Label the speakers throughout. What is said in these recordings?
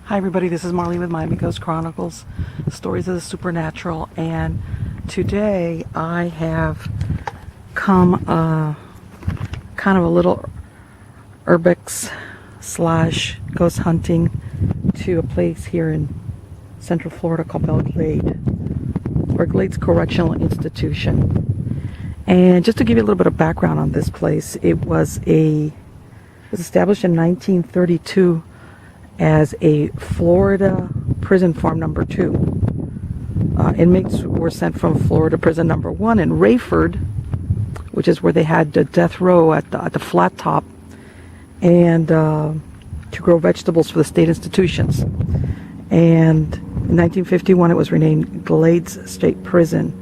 Speaker 1: Hi everybody, this is Marlene with Miami Ghost Chronicles, Stories of the Supernatural, and today I have come kind of a little Urbex slash ghost hunting to a place here in Central Florida called Glade, or Glades Correctional Institution. And just to give you a little bit of background on this place, it was established in 1932 as a Florida prison farm number 2. Inmates were sent from Florida prison number 1 in Rayford, which is where they had the death row at the flat top, and to grow vegetables for the state institutions. And in 1951 it was renamed Glades State Prison.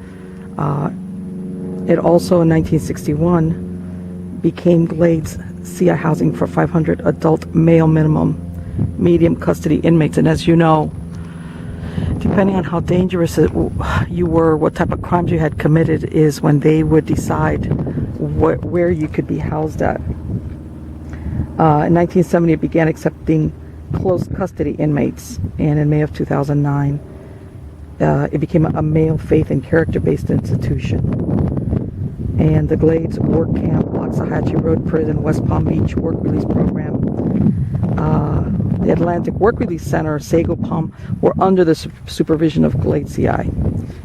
Speaker 1: It also in 1961 became Glades CI housing for 500 adult male minimum medium custody inmates. And as you know, depending on how dangerous you were, what type of crimes you had committed, is when they would decide where you could be housed at. In 1970 it began accepting close custody inmates, and in May of 2009 it became a male faith and character based institution. And the Glades Work Camp, Waxahachie Road Prison, West Palm Beach Work Release Program, the Atlantic Work Release Center, Sago Palm, were under the supervision of Glades CI.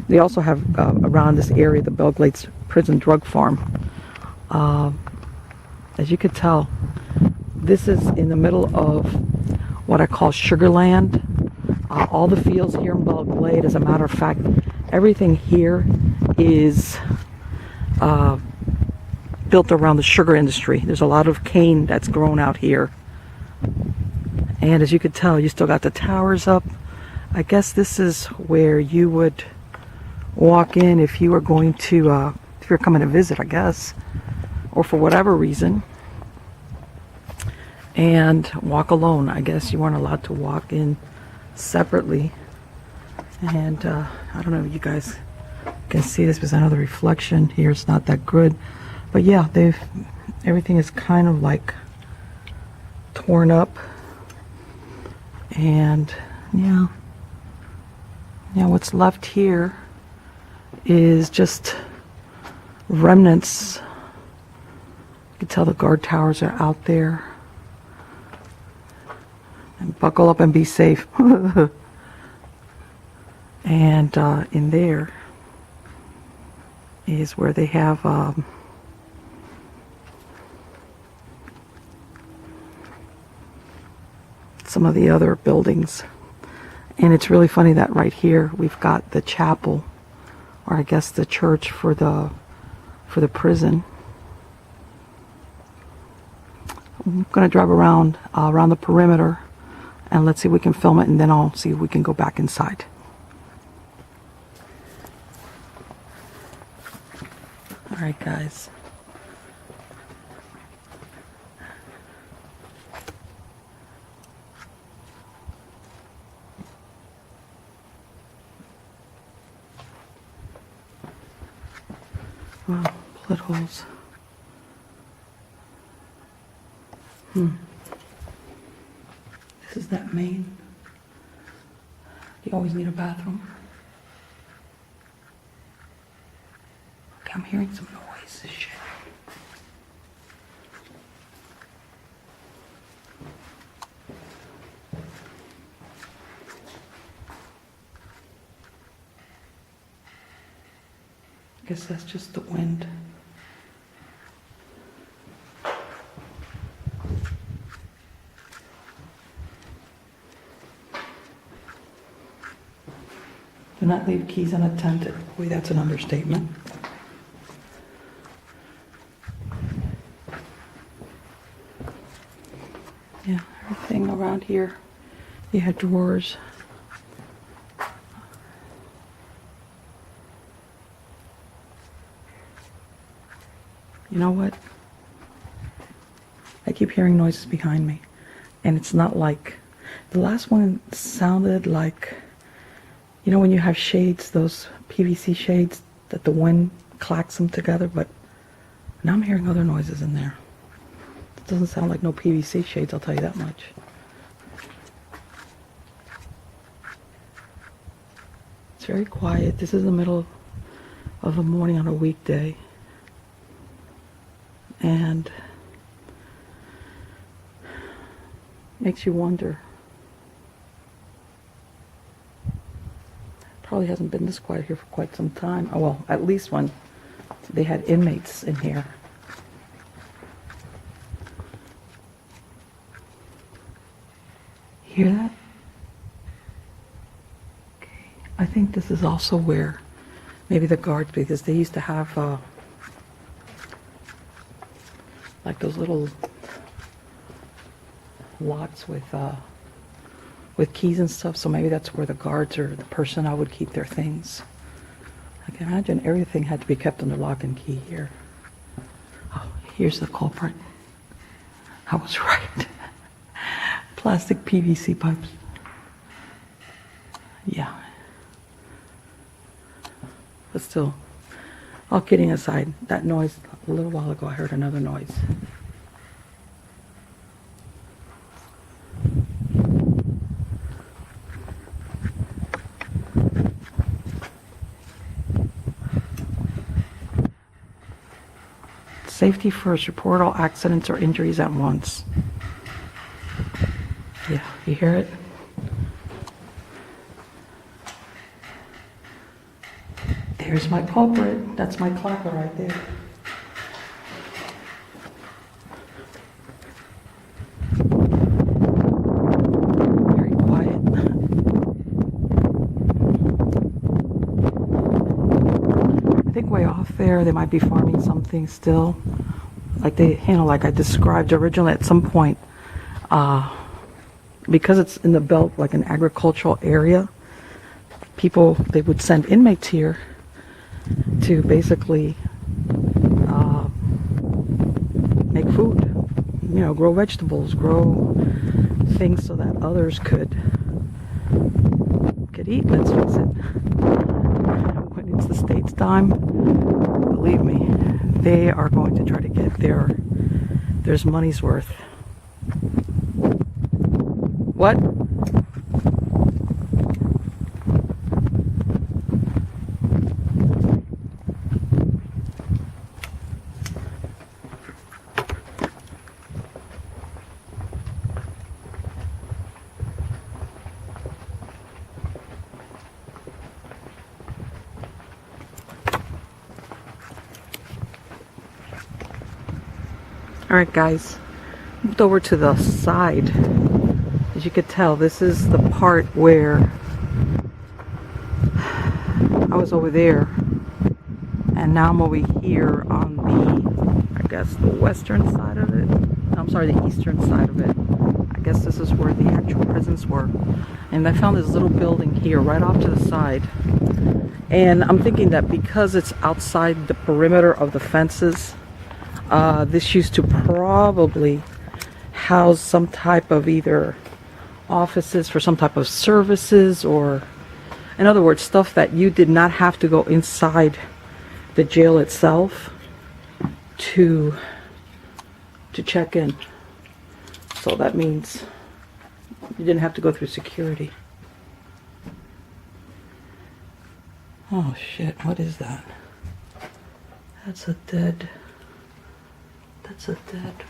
Speaker 1: They also have around this area the Belle Glades Prison Drug Farm. As you could tell, this is in the middle of what I call Sugarland. All the fields here in Belle Glade, as a matter of fact, everything here is built around the sugar industry. There's a lot of cane that's grown out here. And as you could tell, you still got the towers up. I guess this is where you would walk in if you were going to, if you're coming to visit, I guess, or for whatever reason, and walk alone. I guess you weren't allowed to walk in separately. And I don't know if you guys can see this because I know the reflection here is not that good. But yeah, everything is kind of like torn up. And yeah, what's left here is just remnants. You can tell the guard towers are out there. And buckle up and be safe. And in there is where they have some of the other buildings. And it's really funny that right here we've got the chapel, or I guess the church for the prison. I'm gonna drive around the perimeter and let's see if we can film it, and then I'll see if we can go back inside. All right, guys. Wow, bullet holes. This is that main. You always need a bathroom. Okay, I'm hearing some noise. Shit. I guess that's just the wind. Do not leave keys unattended. Boy, that's an understatement. Yeah, everything around here. You had drawers. You know what? I keep hearing noises behind me, and it's not like the last one sounded like, you know, when you have shades, those PVC shades that the wind clacks them together, but now I'm hearing other noises in there. It doesn't sound like no PVC shades, I'll tell you that much. It's very quiet. This is the middle of the morning on a weekday. And makes you wonder. Probably hasn't been this quiet here for quite some time. Oh, well, at least when they had inmates in here. Hear that? Okay. I think this is also where maybe the guards, because they used to have like those little locks with keys and stuff, so maybe that's where the guards or the personnel would keep their things. I can imagine everything had to be kept under lock and key here. Oh, here's the culprit. I was right. Plastic PVC pipes. Yeah. But still, all kidding aside, that noise, a little while ago I heard another noise. Safety first, report all accidents or injuries at once. Yeah, you hear it? There's my culprit. That's my clapper right there. Very quiet. I think way off there, they might be farming something still. Like they, like I described originally at some point, because it's in the belt, like an agricultural area, people, they would send inmates here to basically make food, grow vegetables, grow things so that others could eat, let's face it. When it's the state's time, believe me, they are going to try to get there's money's worth. What? Alright guys, moved over to the side. As you could tell, this is the part where I was over there, and now I'm over here on the, I guess, the western side of it. No, I'm sorry, the eastern side of it. I guess this is where the actual prisons were. And I found this little building here right off to the side. And I'm thinking that because it's outside the perimeter of the fences, this used to probably house some type of either offices for some type of services, or in other words, stuff that you did not have to go inside the jail itself to check in. So that means you didn't have to go through security. Oh shit, what is that? That's a dead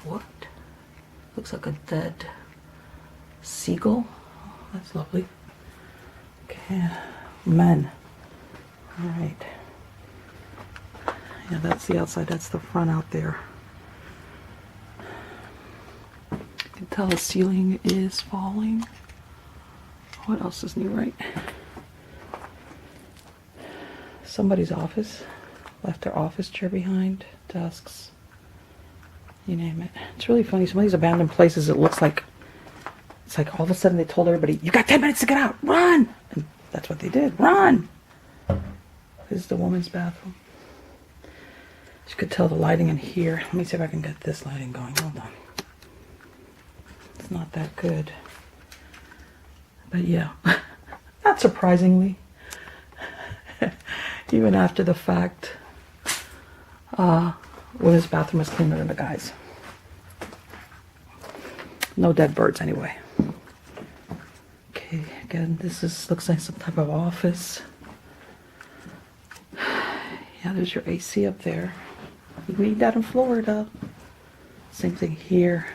Speaker 1: what? Looks like a dead seagull. Oh, that's lovely. Okay, men. Alright. Yeah, that's the outside, that's the front out there. You can tell the ceiling is falling. What else is new, right? Somebody's office. Left their office chair behind. Desks. You name it. It's really funny. Some of these abandoned places, it looks like, it's like all of a sudden they told everybody, you got 10 minutes to get out, run! And that's what they did, run! This is the woman's bathroom. You could tell the lighting in here. Let me see if I can get this lighting going. Hold on. It's not that good. But yeah, not surprisingly, even after the fact, women's bathroom is cleaner than the guys. No dead birds anyway. Okay, again, looks like some type of office. Yeah, there's your AC up there. You need that in Florida. Same thing here.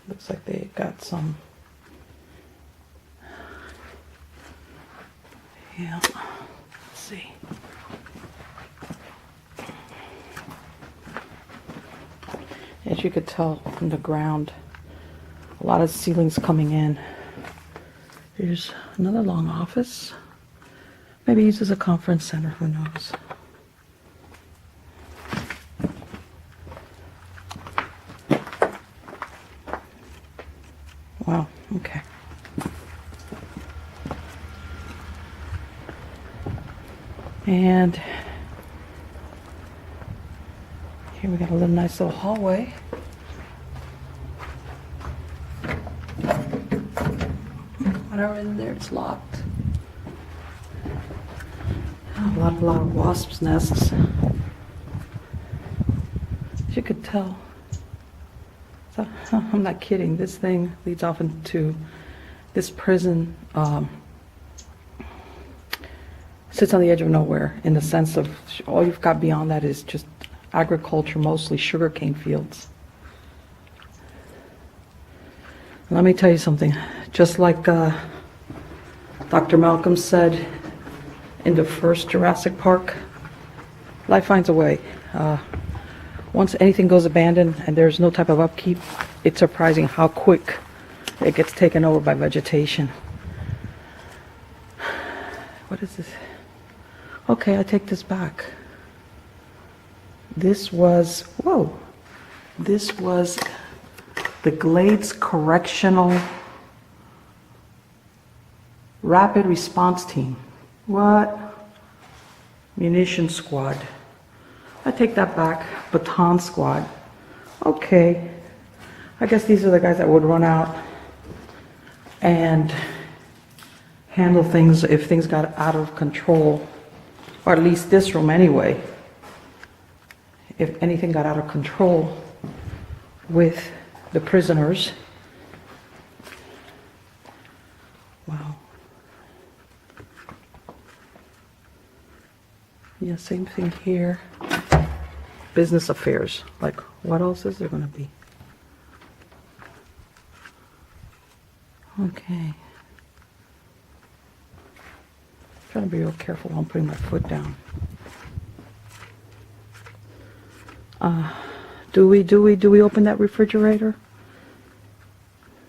Speaker 1: Looks like they got some. Yeah, let's see. As you could tell from the ground, a lot of ceilings coming in. Here's another long office. Maybe used as a conference center, who knows. Wow, okay. And here we got a little nice little hallway. Whatever in there, it's locked. A lot of wasps' nests. As you could tell. So, I'm not kidding. This thing leads off into this prison. Sits on the edge of nowhere in the sense of all you've got beyond that is just agriculture, mostly sugarcane fields. Let me tell you something. Just like Dr. Malcolm said in the first Jurassic Park, life finds a way. Once anything goes abandoned and there's no type of upkeep, it's surprising how quick it gets taken over by vegetation. What is this? Okay, I take this back. This was the Glades Correctional Rapid Response Team. What? Munition Squad. I take that back. Baton Squad. Okay. I guess these are the guys that would run out and handle things if things got out of control. Or at least this room anyway. If anything got out of control with the prisoners. Wow. Yeah, same thing here. Business affairs. Like, what else is there going to be? Okay. Trying to be real careful while I'm putting my foot down. Do we open that refrigerator?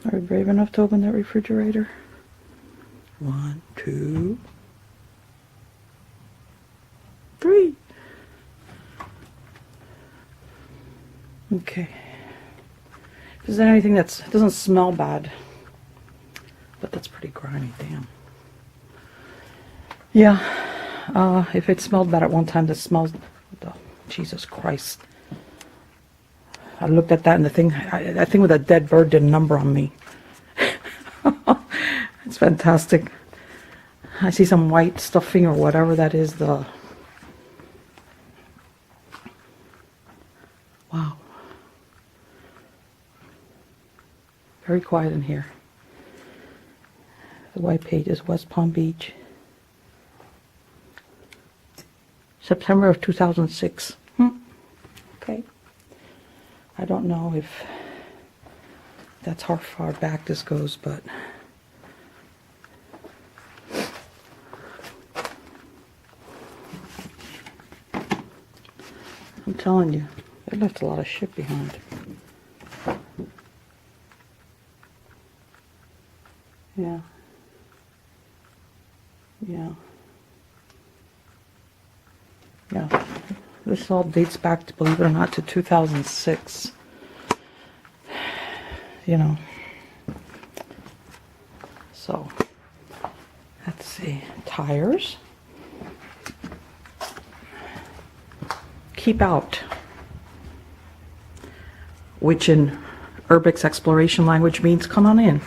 Speaker 1: Are we brave enough to open that refrigerator? 1, 2, 3. Okay. Is there anything that doesn't smell bad? But that's pretty grimy, damn. Yeah, if it smelled bad at one time, this smells, Jesus Christ. I looked at that and the thing, that thing with a dead bird did a number on me. It's fantastic. I see some white stuffing or whatever that is, wow. Very quiet in here. The white page is West Palm Beach. September of 2006. Okay. I don't know if that's how far back this goes, but I'm telling you, they left a lot of shit behind. Yeah. Yeah. Yeah. This all dates back, to, believe it or not, to 2006. You know. So, let's see. Tires. Keep out. Which in Urbex exploration language means come on in.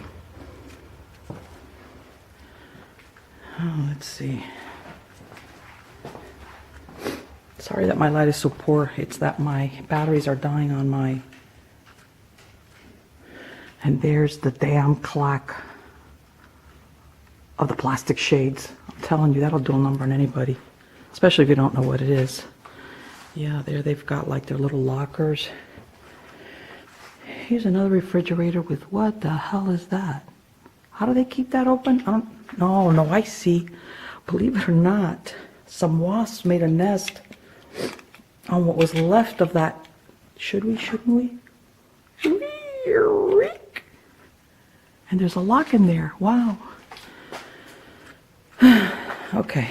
Speaker 1: Oh, let's see. Sorry that my light is so poor. It's that my batteries are dying on my... And there's the damn clack of the plastic shades. I'm telling you, that'll do a number on anybody. especially if you don't know what it is. Yeah, there they've got like their little lockers. Here's another refrigerator with, what the hell is that? How do they keep that open? No, I see. Believe it or not, some wasps made a nest on what was left of that. Shouldn't we? And there's a lock in there. Wow. Okay.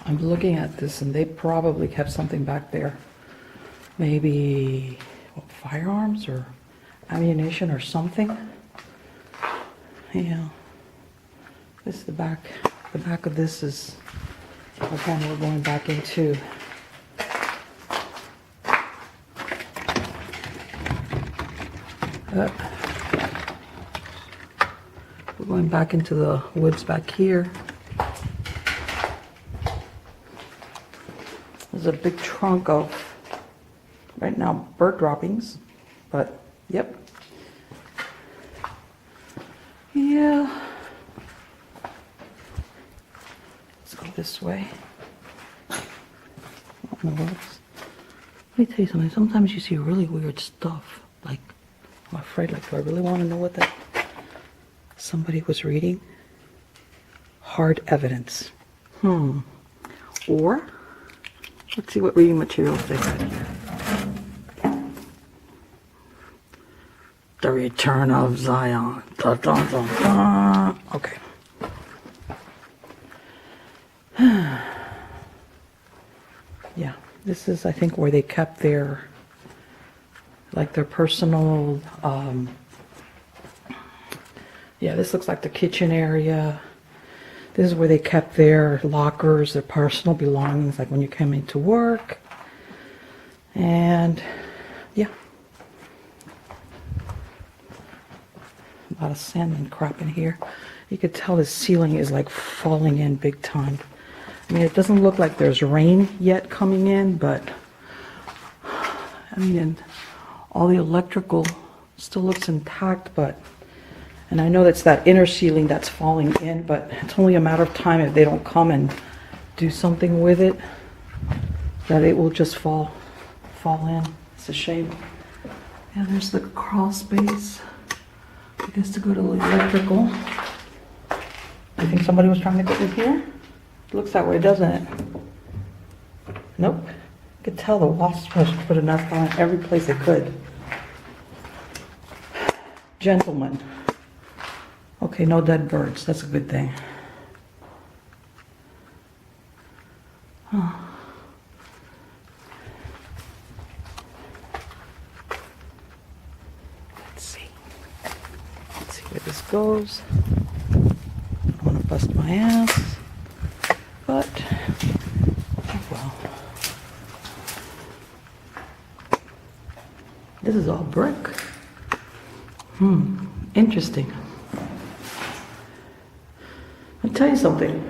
Speaker 1: I'm looking at this and they probably kept something back there. Maybe firearms or ammunition or something. Yeah. This is the back. The back of this is, again, we're going back into we're going back into the woods back here. There's a big trunk of, right now, bird droppings, but yep. Yeah. Let's go this way. Let me tell you something. Sometimes you see really weird stuff. Like, I'm afraid, like, do I really want to know what that somebody was reading? Hard evidence. Or, let's see what reading materials they got here. The Return of Zion. Dun, dun, dun, dun. Okay. Yeah, this is, I think, where they kept their, like, their personal, yeah, this looks like the kitchen area. This is where they kept their lockers, their personal belongings, like when you came into work. And, yeah. A lot of sand and crap in here. You could tell the ceiling is like falling in big time. I mean, it doesn't look like there's rain yet coming in, but I mean, and all the electrical still looks intact, but, and I know that's that inner ceiling that's falling in, but it's only a matter of time if they don't come and do something with it, that it will just fall in. It's a shame. Yeah, there's the crawl space. I guess to go to the electrical. I think somebody was trying to get in here. It looks that way, doesn't it? Nope. You could tell the wasps must put a nest on every place they could. Gentlemen. Okay, no dead birds. That's a good thing. Oh. Let's see where this goes. I don't want to bust my ass, but oh well. This is all brick. Interesting. I'll tell you something.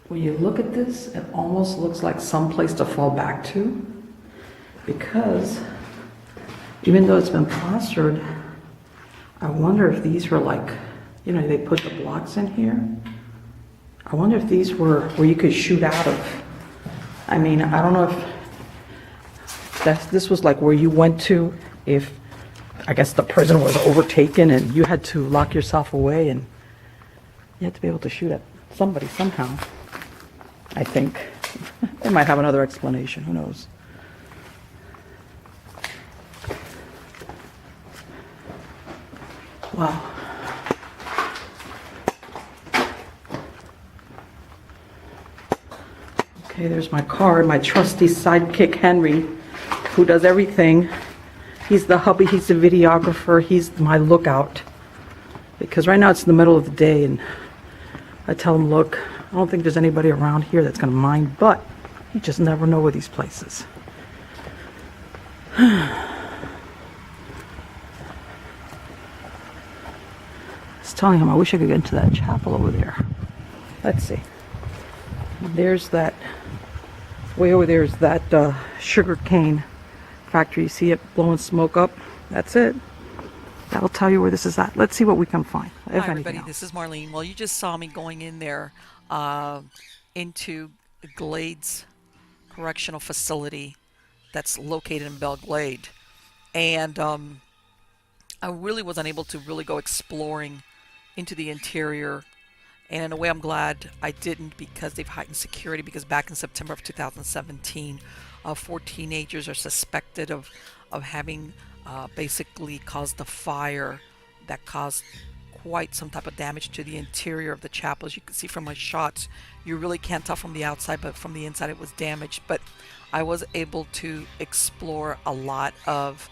Speaker 1: When you look at this, it almost looks like some place to fall back to, because even though it's been plastered, I wonder if these were like, you know, they put the blocks in here. I wonder if these were where you could shoot out of. I mean, I don't know if this was like where you went to if, I guess, the prison was overtaken and you had to lock yourself away and you had to be able to shoot at somebody somehow. I think. They might have another explanation, who knows. Wow. Okay, there's my card, my trusty sidekick Henry, who does everything. He's the hubby, he's the videographer, he's my lookout. Because right now it's in the middle of the day and I tell him, look, I don't think there's anybody around here that's going to mind, but you just never know with these places. I was telling him I wish I could get into that chapel over there. Let's see. There's that, way over there is that sugar cane factory. You see it blowing smoke up? That's it. that'll tell you where this is at. Let's see what we can find, if
Speaker 2: Hi,
Speaker 1: anything
Speaker 2: everybody. This
Speaker 1: else.
Speaker 2: is Marlene. Well, you just saw me going in there uh, into Glades Correctional Facility that's located in Glade. And I really was unable to really go exploring into the interior. And in a way, I'm glad I didn't because they've heightened security. Because back in September of 2017, 4 teenagers are suspected of having basically caused a fire that caused quite some type of damage to the interior of the chapel. As you can see from my shots, you really can't tell from the outside, but from the inside it was damaged. But I was able to explore a lot of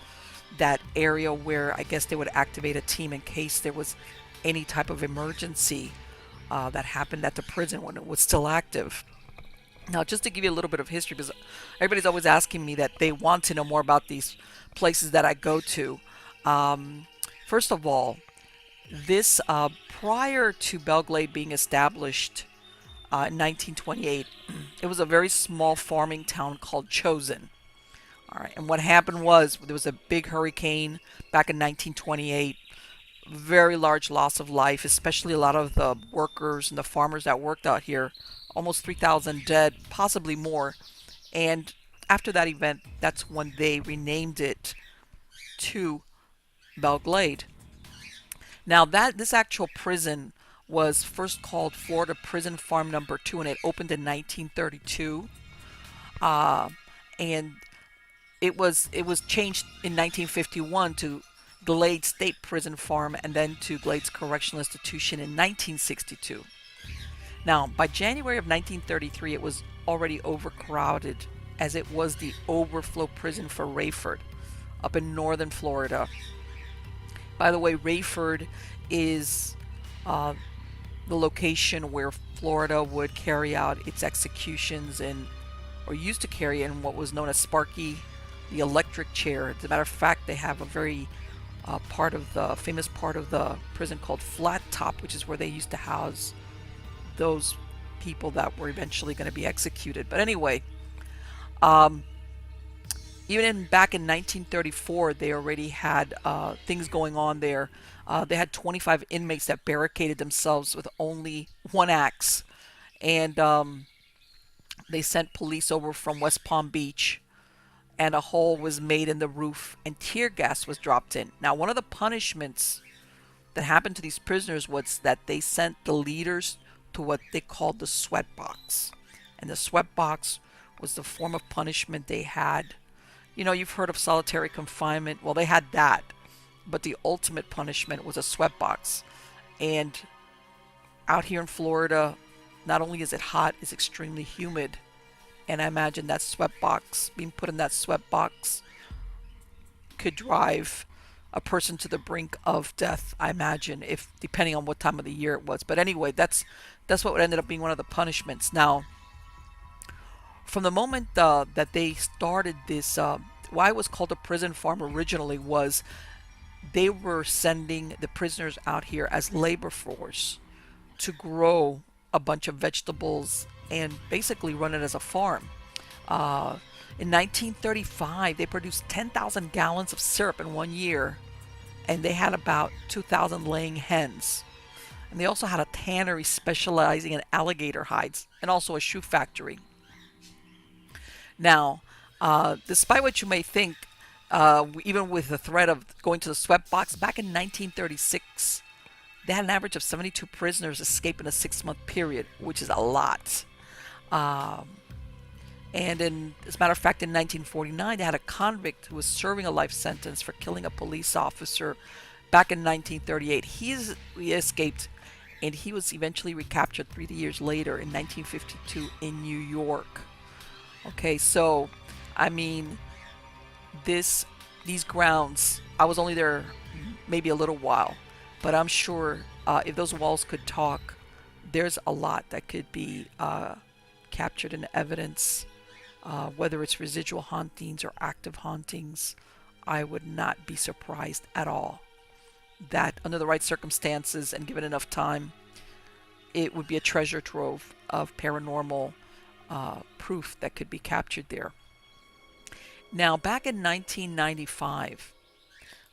Speaker 2: that area where I guess they would activate a team in case there was any type of emergency that happened at the prison when it was still active. Now, just to give you a little bit of history, because everybody's always asking me that they want to know more about these places that I go to. Um, First of all, this prior to Belglade being established in 1928, it was a very small farming town called Chosen. All right, and what happened was there was a big hurricane back in 1928. Very large loss of life, especially a lot of the workers and the farmers that worked out here. Almost 3,000 dead, possibly more. And after that event, that's when they renamed it to Belglade. Now that this actual prison was first called Florida Prison Farm Number 2, and it opened in 1932. Uh, and it was changed in 1951 to Glades State Prison Farm, and then to Glades Correctional Institution in 1962. Now, by January of 1933, it was already overcrowded, as it was the overflow prison for Rayford up in northern Florida. By the way, Rayford is uh, the location where Florida would carry out its executions in, or used to carry in, what was known as Sparky, the electric chair. As a matter of fact, they have a very famous part of the prison called Flat Top, which is where they used to house those people that were eventually going to be executed. But anyway, um, back in 1934, they already had things going on there. They had 25 inmates that barricaded themselves with only one axe, and they sent police over from West Palm Beach, and a hole was made in the roof, and tear gas was dropped in. Now, one of the punishments that happened to these prisoners was that they sent the leaders to what they called the sweat box. And the sweat box was the form of punishment they had. You know, you've heard of solitary confinement. Well, they had that. But the ultimate punishment was a sweat box. And out here in Florida, not only is it hot, it's extremely humid. And I imagine that sweat box, being put in that sweat box, could drive a person to the brink of death, I imagine, if depending on what time of the year it was. But anyway, that's what ended up being one of the punishments. Now, from the moment that they started this, why it was called a prison farm originally was they were sending the prisoners out here as labor force to grow a bunch of vegetables and basically run it as a farm. In 1935, they produced 10,000 gallons of syrup in 1 year, and they had about 2,000 laying hens. And they also had a tannery specializing in alligator hides, and also a shoe factory. Now, despite what you may think, even with the threat of going to the sweat box, back in 1936, they had an average of 72 prisoners escape in a 6-month period, which is a lot. And as a matter of fact, in 1949, they had a convict who was serving a life sentence for killing a police officer back in 1938. He escaped, and he was eventually recaptured 3 years later in 1952 in New York. Okay, so, I mean, these grounds, I was only there maybe a little while, but I'm sure if those walls could talk, there's a lot that could be captured in evidence. Whether it's residual hauntings or active hauntings, I would not be surprised at all that under the right circumstances and given enough time, it would be a treasure trove of paranormal proof that could be captured there. Now, back in 1995,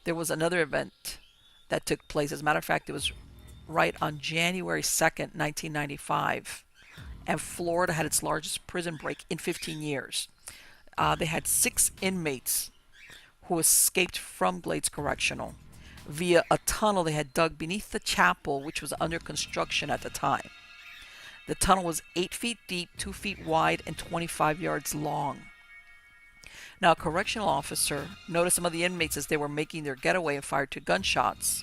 Speaker 2: there was another event that took place. As a matter of fact, it was right on January 2nd, 1995. And Florida had its largest prison break in 15 years. They had 6 inmates who escaped from Glades Correctional via a tunnel they had dug beneath the chapel, which was under construction at the time. The tunnel was 8 feet deep, 2 feet wide, and 25 yards long. Now, a correctional officer noticed some of the inmates as they were making their getaway and fired 2 gunshots.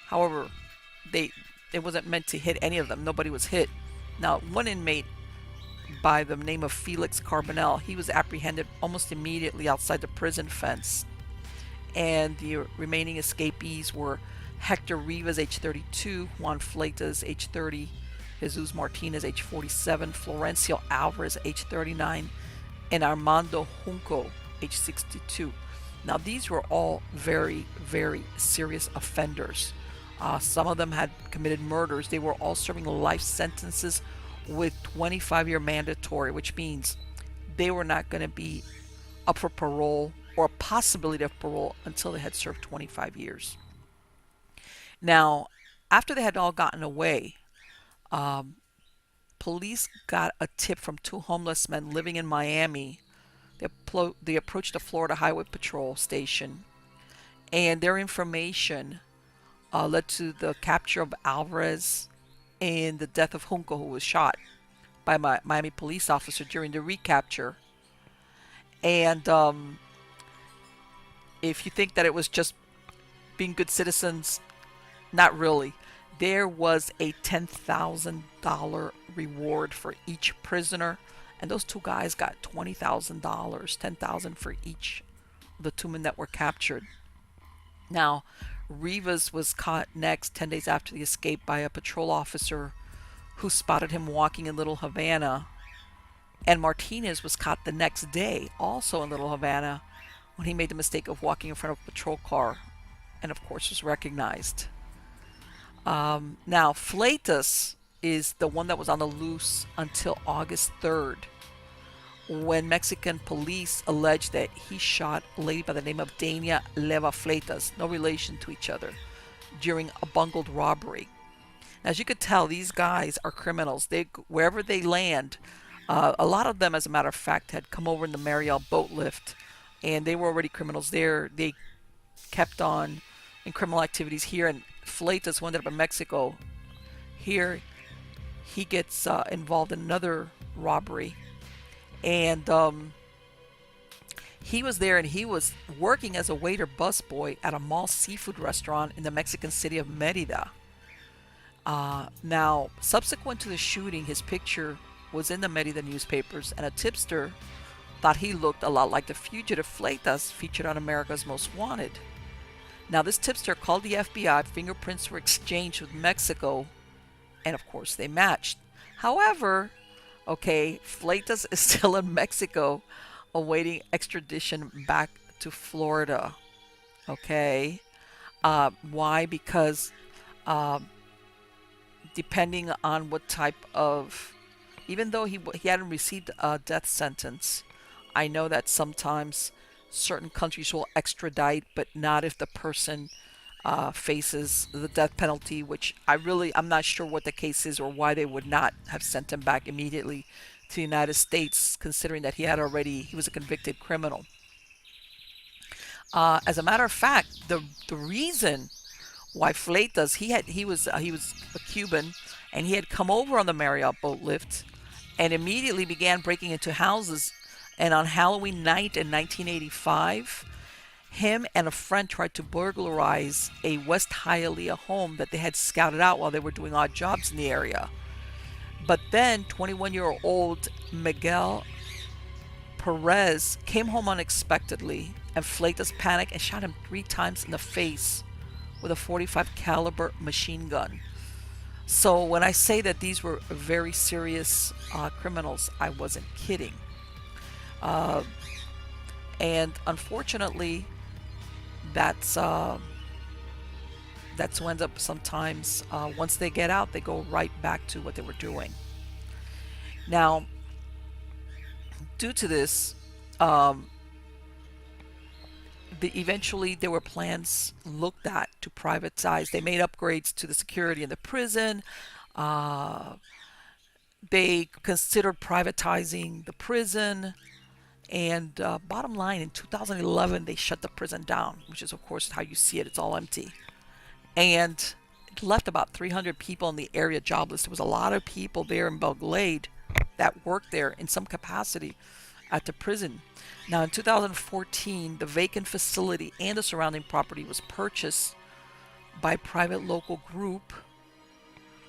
Speaker 2: However, it wasn't meant to hit any of them. Nobody was hit. Now, one inmate by the name of Felix Carbonell, he was apprehended almost immediately outside the prison fence. And the remaining escapees were Hector Rivas, age 32, Juan Fleitas, age 30, Jesus Martinez, age 47, Florencio Alvarez, age 39, and Armando Junco, age 62. Now, these were all very, very serious offenders. Some of them had committed murders. They were all serving life sentences with 25-year mandatory, which means they were not going to be up for parole or a possibility of parole until they had served 25 years. Now, after they had all gotten away, police got a tip from 2 homeless men living in Miami. They approached the Florida Highway Patrol station, and their information led to the capture of Alvarez and the death of Junco, who was shot by a Miami police officer during the recapture. And if you think that it was just being good citizens, not really. There was a $10,000 reward for each prisoner, and those 2 guys got $20,000, $10,000 for each of the 2 men that were captured. Now, Rivas was caught next 10 days after the escape by a patrol officer who spotted him walking in Little Havana, and Martinez was caught the next day, also in Little Havana, when he made the mistake of walking in front of a patrol car, and of course was recognized. Now, Fleitas is the one that was on the loose until August 3rd, when Mexican police alleged that he shot a lady by the name of Dania Leva Fleitas, no relation to each other, during a bungled robbery. Now, as you could tell, these guys are criminals. Wherever they land, a lot of them, as a matter of fact, had come over in the Mariel boat lift, and they were already criminals there. They kept on in criminal activities here, and Fleitas, who ended up in Mexico, here he gets involved in another robbery. And he was there, and he was working as a waiter busboy at a mall seafood restaurant in the Mexican city of Merida. Now, subsequent to the shooting, his picture was in the Merida newspapers, and a tipster thought he looked a lot like the fugitive Fleitas featured on America's Most Wanted. Now, this tipster called the FBI, fingerprints were exchanged with Mexico, and of course they matched. However, Fleitas is still in Mexico awaiting extradition back to Florida. Why? Because depending on what type of, even though he hadn't received a death sentence, I know that sometimes certain countries will extradite, but not if the person faces the death penalty, which I'm not sure what the case is or why they would not have sent him back immediately to the United States, considering that he was a convicted criminal. As a matter of fact, the reason why Fleitas, he was a Cuban, and he had come over on the Marriott boat lift and immediately began breaking into houses. And on Halloween night in 1985, him and a friend tried to burglarize a West Hialeah home that they had scouted out while they were doing odd jobs in the area. But then 21-year-old Miguel Perez came home unexpectedly, and Fleitas panicked and shot him 3 times in the face with a .45 caliber machine gun. So when I say that these were very serious criminals, I wasn't kidding. And unfortunately, that's who ends up sometimes, once they get out, they go right back to what they were doing. Now, due to this, eventually there were plans looked at to privatize. They made upgrades to the security in the prison. Uh, they considered privatizing the prison. And bottom line, in 2011, they shut the prison down, which is, of course, how you see it. It's all empty. And it left about 300 people in the area jobless. There was a lot of people there in Belglade that worked there in some capacity at the prison. Now, in 2014, the vacant facility and the surrounding property was purchased by a private local group,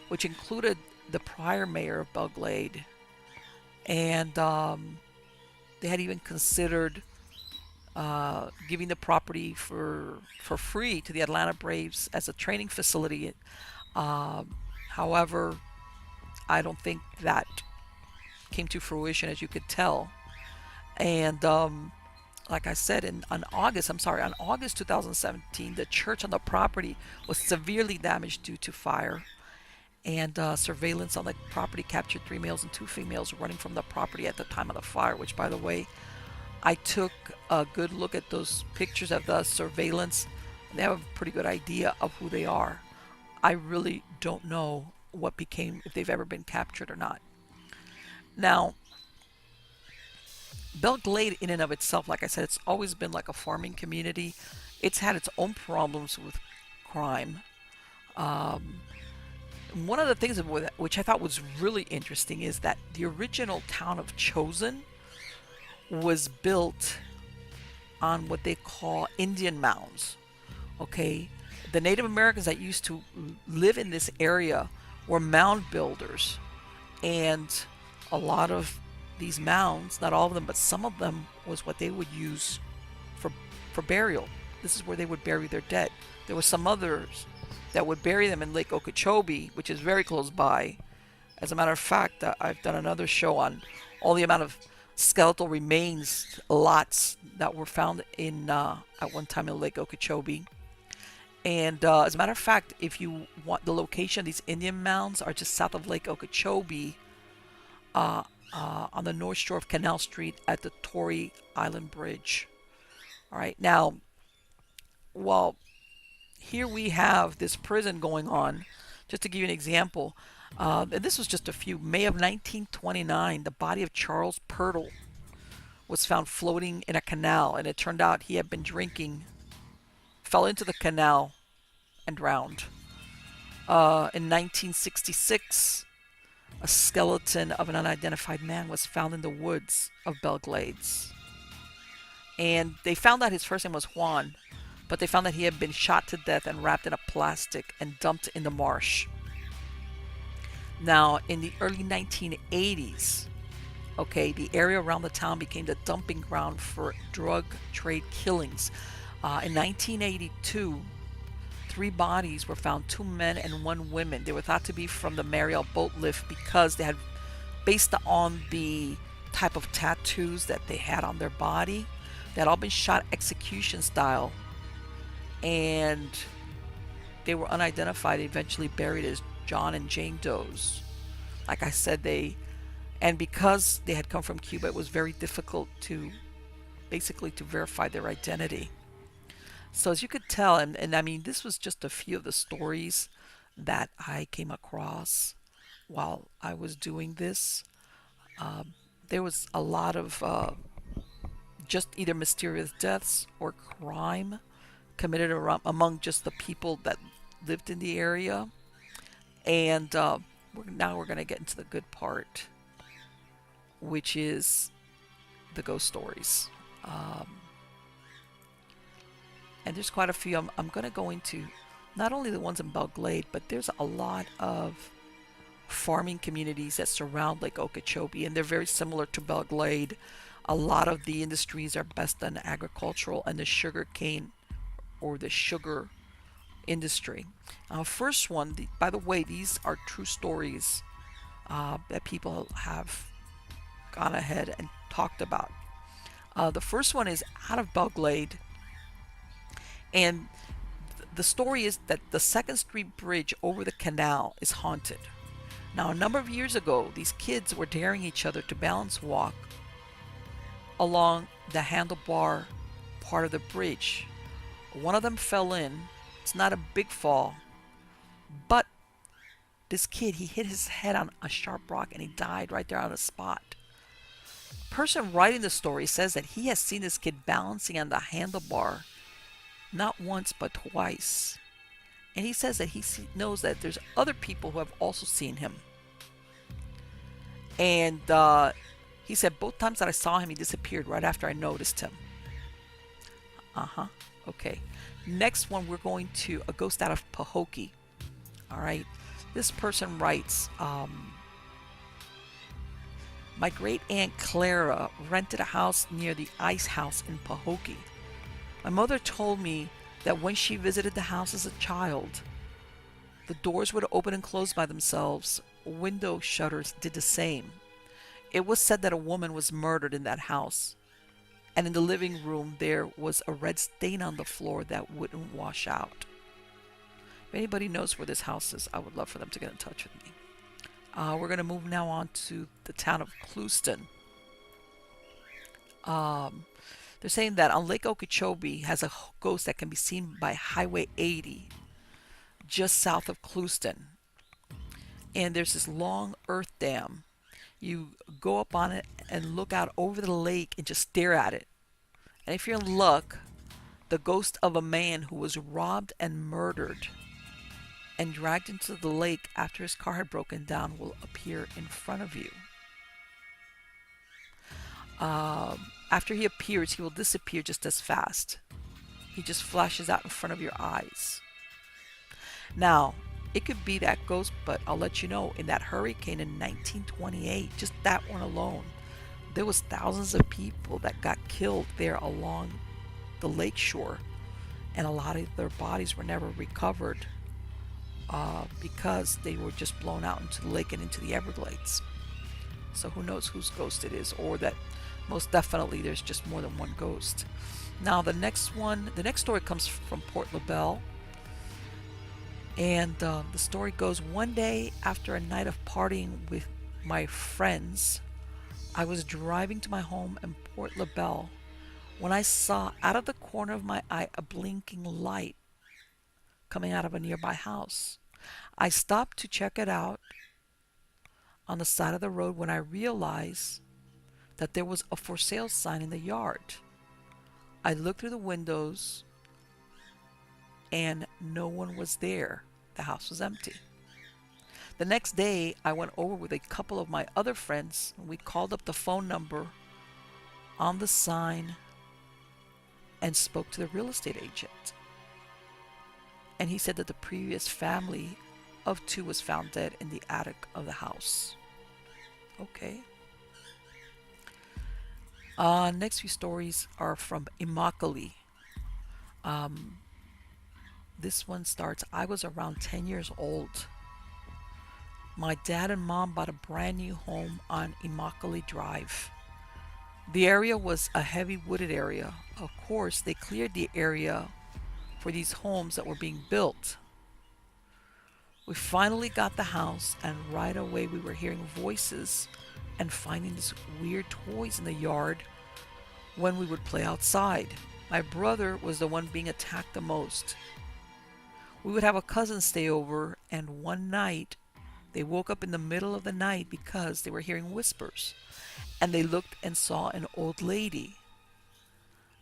Speaker 2: which included the prior mayor of Belglade. And they had even considered giving the property for free to the Atlanta Braves as a training facility. However, I don't think that came to fruition, as you could tell. And like I said, on August 2017, the church on the property was severely damaged due to fire. And surveillance on the property captured 3 males and 2 females running from the property at the time of the fire, which, by the way, I took a good look at those pictures of the surveillance, and they have a pretty good idea of who they are. I really don't know what became, if they've ever been captured or not. Now, Belglade in and of itself, like I said, it's always been like a farming community. It's had its own problems with crime. One of the things which I thought was really interesting is that the original town of Chosen was built on what they call Indian mounds. Okay, the Native Americans that used to live in this area were mound builders, and a lot of these mounds, not all of them, but some of them, was what they would use for burial. This is where they would bury their dead. There were some others that would bury them in Lake Okeechobee, which is very close by. As a matter of fact, I've done another show on all the amount of skeletal remains lots that were found in at one time in Lake Okeechobee. And as a matter of fact, if you want the location, these Indian mounds are just south of Lake Okeechobee, on the north shore of Canal Street at the Torrey Island Bridge. All right, now, well, here we have this prison going on. Just to give you an example, and this was just a few. May of 1929, the body of Charles Pirtle was found floating in a canal, and it turned out he had been drinking, fell into the canal, and drowned. In 1966, a skeleton of an unidentified man was found in the woods of Belglades. And they found out his first name was Juan, but they found that he had been shot to death and wrapped in a plastic and dumped in the marsh. Now, in the early 1980s, okay, the area around the town became the dumping ground for drug trade killings. In 1982, 3 bodies were found, 2 men and 1 woman. They were thought to be from the Mariel boat lift because they had, based on the type of tattoos that they had on their body, they had all been shot execution style, and they were unidentified, eventually buried as John and Jane Does. Like I said, and because they had come from Cuba, it was very difficult to verify their identity. So as you could tell, and I mean, this was just a few of the stories that I came across while I was doing this. There was a lot of just either mysterious deaths or crime committed among just the people that lived in the area. And now we're going to get into the good part, which is the ghost stories. And there's quite a few. I'm going to go into not only the ones in Belglade, but there's a lot of farming communities that surround Lake Okeechobee, and they're very similar to Belglade. A lot of the industries are based on agricultural and the sugar cane or the sugar industry. First one, by the way, these are true stories that people have gone ahead and talked about. The first one is out of Belglade, and the story is that the 2nd Street Bridge over the canal is haunted. Now, a number of years ago, these kids were daring each other to balance walk along the handlebar part of the bridge. One of them fell in. It's not a big fall, but this kid, he hit his head on a sharp rock and he died right there on the spot. The person writing the story says that he has seen this kid balancing on the handlebar not once but twice. And he says that he knows that there's other people who have also seen him. And he said both times that I saw him, he disappeared right after I noticed him. Okay. Next one, we're going to a ghost out of Pahokee. All right. This person writes, my great aunt Clara rented a house near the ice house in Pahokee. My mother told me that when she visited the house as a child, the doors would open and close by themselves. Window shutters did the same. It was said that a woman was murdered in that house, and in the living room there was a red stain on the floor that wouldn't wash out. If anybody knows where this house is, I would love for them to get in touch with me. We're going to move now on to the town of Clewiston. They're saying that on Lake Okeechobee has a ghost that can be seen by Highway 80, just south of Clewiston. And there's this long earth dam. You go up on it and look out over the lake and just stare at it. And if you're in luck, the ghost of a man who was robbed and murdered and dragged into the lake after his car had broken down will appear in front of you. After he appears, he will disappear just as fast. He just flashes out in front of your eyes. Now, it could be that ghost, but I'll let you know, in that hurricane in 1928, just that one alone, there was thousands of people that got killed there along the lake shore, and a lot of their bodies were never recovered because they were just blown out into the lake and into the Everglades. So who knows whose ghost it is, or that most definitely there's just more than one ghost. Now the next story comes from Port LaBelle. And the story goes, one day after a night of partying with my friends, I was driving to my home in Port LaBelle when I saw out of the corner of my eye a blinking light coming out of a nearby house. I stopped to check it out on the side of the road when I realized that there was a for sale sign in the yard. I looked through the windows and no one was there. The house was empty. The next day, I went over with a couple of my other friends, and we called up the phone number on the sign and spoke to the real estate agent. And he said that the previous family of two was found dead in the attic of the house. Okay. Next few stories are from Immokalee. This one starts, I was around 10 years old. My dad and mom bought a brand new home on Immokalee Drive. The area was a heavy wooded area. Of course, they cleared the area for these homes that were being built. We finally got the house, and right away we were hearing voices and finding these weird toys in the yard when we would play outside. My brother was the one being attacked the most. We would have a cousin stay over, and one night they woke up in the middle of the night because they were hearing whispers, and they looked and saw an old lady.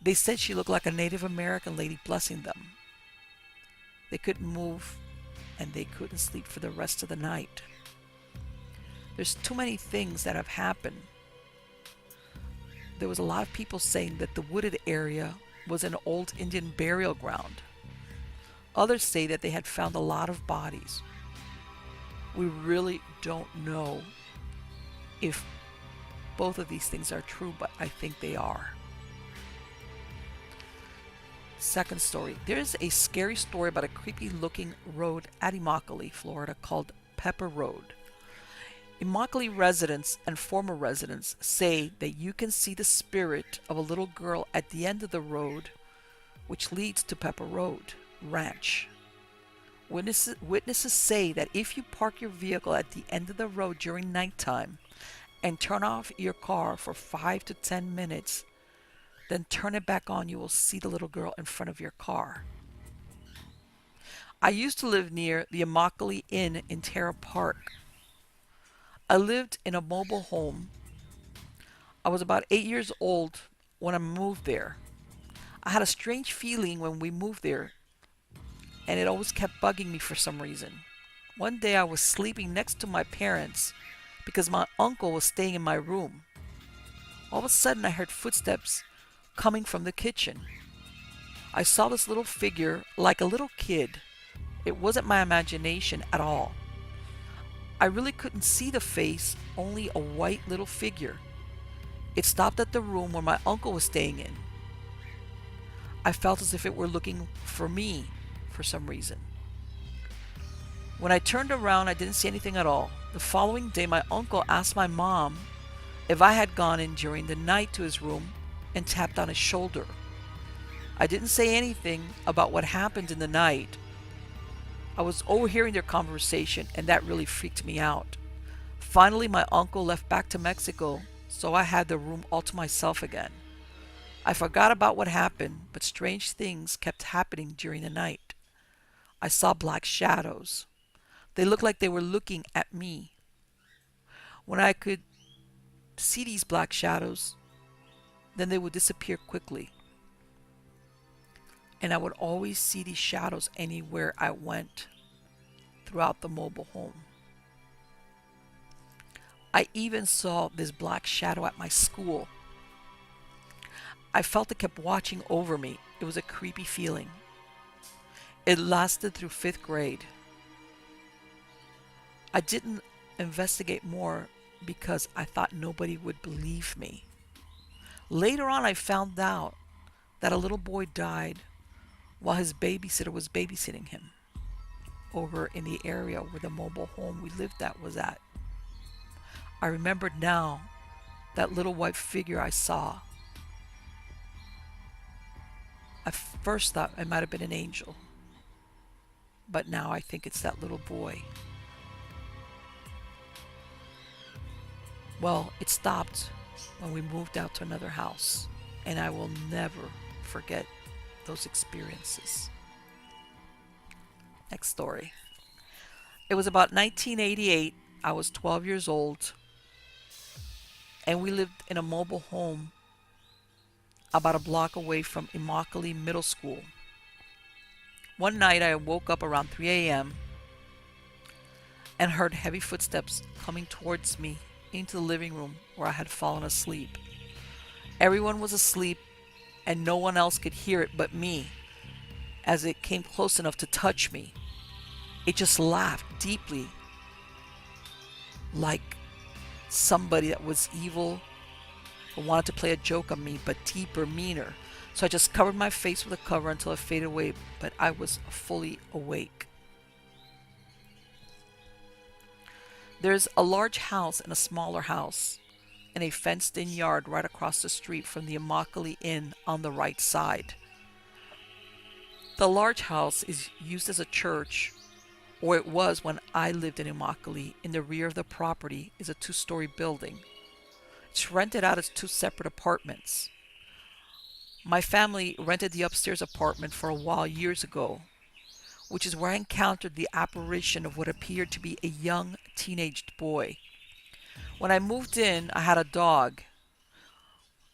Speaker 2: They said she looked like a Native American lady blessing them. They couldn't move, and they couldn't sleep for the rest of the night. There's too many things that have happened. There was a lot of people saying that the wooded area was an old Indian burial ground. Others say that they had found a lot of bodies. We really don't know if both of these things are true, but I think they are. Second story. There's a scary story about a creepy looking road at Immokalee, Florida called Pepper Road. Immokalee residents and former residents say that you can see the spirit of a little girl at the end of the road, which leads to Pepper Road Ranch. Witnesses say that if you park your vehicle at the end of the road during nighttime and turn off your car for 5 to 10 minutes, then turn it back on. You will see the little girl in front of your car. I used to live near the Immokalee Inn in Terra Park. I lived in a mobile home. I was about 8 years old when I moved there. I had a strange feeling when we moved there, and it always kept bugging me for some reason. One day I was sleeping next to my parents because my uncle was staying in my room. All of a sudden I heard footsteps coming from the kitchen. I saw this little figure like a little kid. It wasn't my imagination at all. I really couldn't see the face, only a white little figure. It stopped at the room where my uncle was staying in. I felt as if it were looking for me for some reason. When I turned around, I didn't see anything at all. The following day, my uncle asked my mom if I had gone in during the night to his room and tapped on his shoulder. I didn't say anything about what happened in the night. I was overhearing their conversation, and that really freaked me out. Finally, my uncle left back to Mexico, so I had the room all to myself again. I forgot about what happened, but strange things kept happening during the night. I saw black shadows. They looked like they were looking at me. When I could see these black shadows, then they would disappear quickly. And I would always see these shadows anywhere I went throughout the mobile home. I even saw this black shadow at my school. I felt it kept watching over me. It was a creepy feeling. It lasted through 5th grade. I didn't investigate more because I thought nobody would believe me. Later on, I found out that a little boy died while his babysitter was babysitting him over in the area where the mobile home we lived at was at. I remembered now that little white figure I saw. I first thought it might have been an angel, but now I think it's that little boy. Well, it stopped when we moved out to another house, and I will never forget those experiences. Next story. It was about 1988. I was 12 years old, and we lived in a mobile home about a block away from Immokalee Middle School. One night I woke up around 3 a.m. and heard heavy footsteps coming towards me into the living room where I had fallen asleep. Everyone was asleep and no one else could hear it but me. As it came close enough to touch me, it just laughed deeply, like somebody that was evil or wanted to play a joke on me, but deeper, meaner. So I just covered my face with a cover until it faded away, but I was fully awake. There's a large house and a smaller house and a fenced-in yard right across the street from the Immokalee Inn on the right side. The large house is used as a church, or it was when I lived in Immokalee. In the rear of the property is a 2-story building. It's rented out as 2 separate apartments. My family rented the upstairs apartment for a while years ago, which is where I encountered the apparition of what appeared to be a young teenaged boy. When I moved in, I had a dog,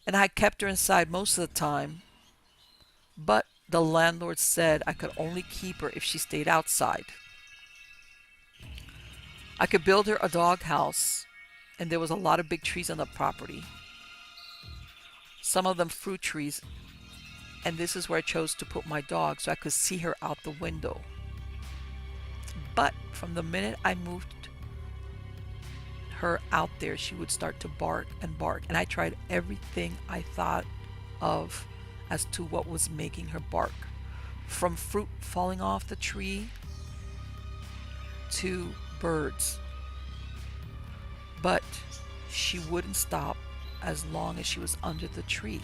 Speaker 2: and I kept her inside most of the time, but the landlord said I could only keep her if she stayed outside. I could build her a dog house, and there was a lot of big trees on the property, some of them fruit trees, and this is where I chose to put my dog so I could see her out the window. But from the minute I moved her out there, she would start to bark and bark, and I tried everything I thought of as to what was making her bark, from fruit falling off the tree to birds. But she wouldn't stop as long as she was under the tree,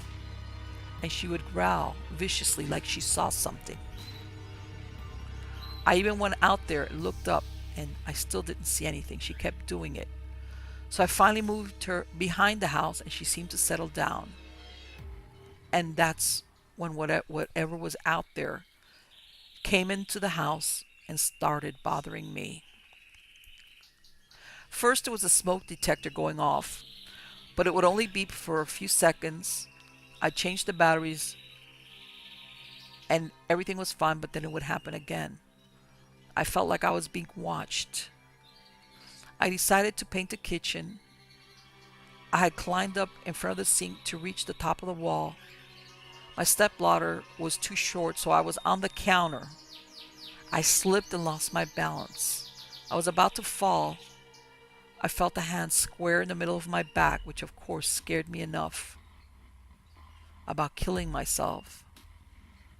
Speaker 2: and she would growl viciously like she saw something. I even went out there and looked up, and I still didn't see anything. She kept doing it. So I finally moved her behind the house, and she seemed to settle down. And that's when whatever was out there came into the house and started bothering me. First, it was a smoke detector going off, but it would only beep for a few seconds. I changed the batteries and everything was fine, but then it would happen again. I felt like I was being watched. I decided to paint the kitchen. I had climbed up in front of the sink to reach the top of the wall. My stepladder was too short, so I was on the counter. I slipped and lost my balance. I was about to fall. I felt a hand square in the middle of my back, which of course scared me enough about killing myself.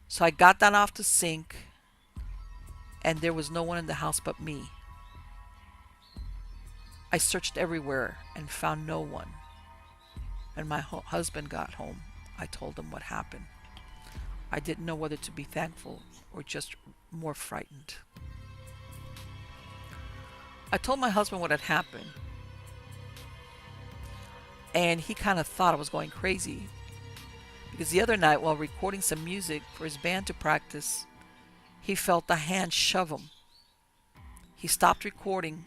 Speaker 2: So I got down off the sink, and there was no one in the house but me. I searched everywhere and found no one. When my husband got home, I told him what happened. I didn't know whether to be thankful or just more frightened. I told my husband what had happened, and he kind of thought I was going crazy because the other night, while recording some music for his band to practice, he felt a hand shove him. He stopped recording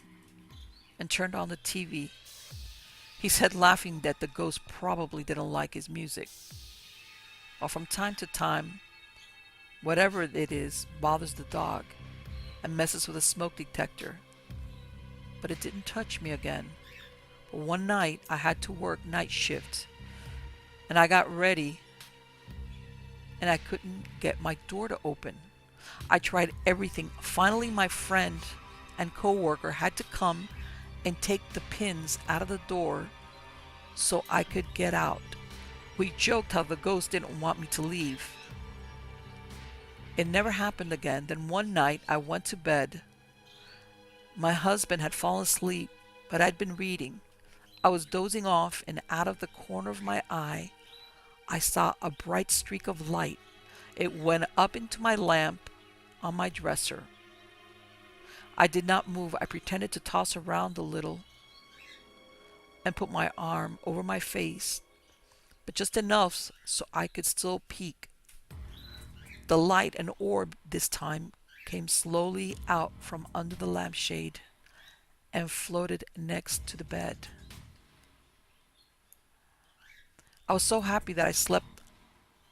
Speaker 2: and turned on the TV. He said, laughing, that the ghost probably didn't like his music. Well, from time to time, whatever it is bothers the dog and messes with the smoke detector. But it didn't touch me again. But one night, I had to work night shift, and I got ready, and I couldn't get my door to open. I tried everything. Finally, my friend and co-worker had to come and take the pins out of the door so I could get out. We joked how the ghost didn't want me to leave. It never happened again. Then one night I went to bed. My husband had fallen asleep, but I'd been reading. I was dozing off, and out of the corner of my eye, I saw a bright streak of light. It went up into my lamp on my dresser. I did not move. I pretended to toss around a little and put my arm over my face, but just enough so I could still peek. The light, an orb this time, came slowly out from under the lampshade and floated next to the bed. I was so happy that I slept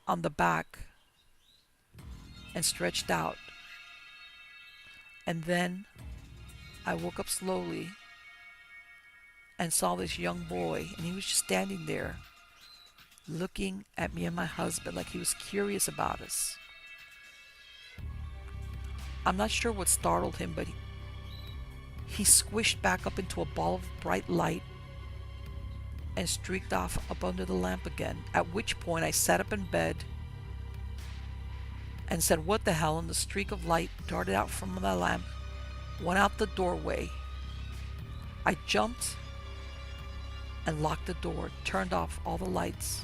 Speaker 2: on the back and stretched out. And then I woke up slowly and saw this young boy, and he was just standing there looking at me and my husband like he was curious about us. I'm not sure what startled him, but he squished back up into a ball of bright light and streaked off up under the lamp again, at which point I sat up in bed and said, "What the hell?" And the streak of light darted out from the lamp, went out the doorway. I jumped and locked the door, turned off all the lights,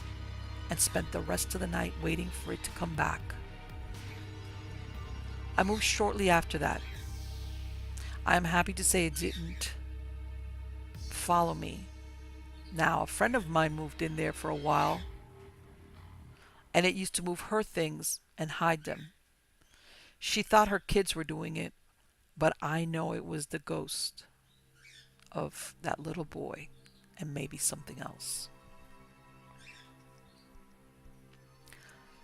Speaker 2: and spent the rest of the night waiting for it to come back. I moved shortly after that. I am happy to say it didn't follow me. Now, a friend of mine moved in there for a while, and it used to move her things and hide them. She thought her kids were doing it, but I know it was the ghost of that little boy and maybe something else.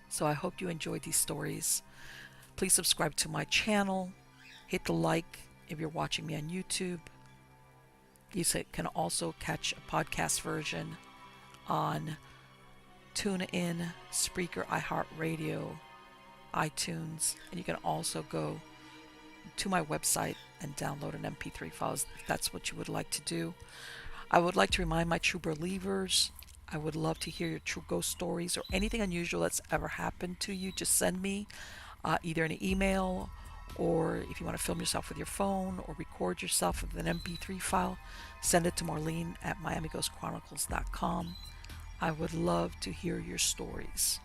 Speaker 2: So I hope you enjoyed these stories. Please subscribe to my channel. Hit the like if you're watching me on YouTube. You can also catch a podcast version on TuneIn, Spreaker, iHeartRadio, iTunes, and you can also go to my website and download an MP3 file if that's what you would like to do. I would like to remind my true believers, I would love to hear your true ghost stories or anything unusual that's ever happened to you. Just send me either an email, or if you want to film yourself with your phone or record yourself with an MP3 file, send it to Marlene at MiamiGhostChronicles.com. I would love to hear your stories.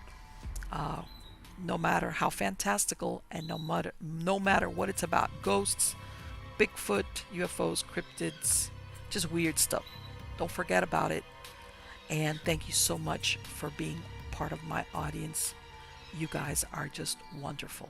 Speaker 2: No matter how fantastical and no matter what it's about. Ghosts, Bigfoot, UFOs, cryptids, just weird stuff. Don't forget about it. And thank you so much for being part part of my audience. You guys are just wonderful.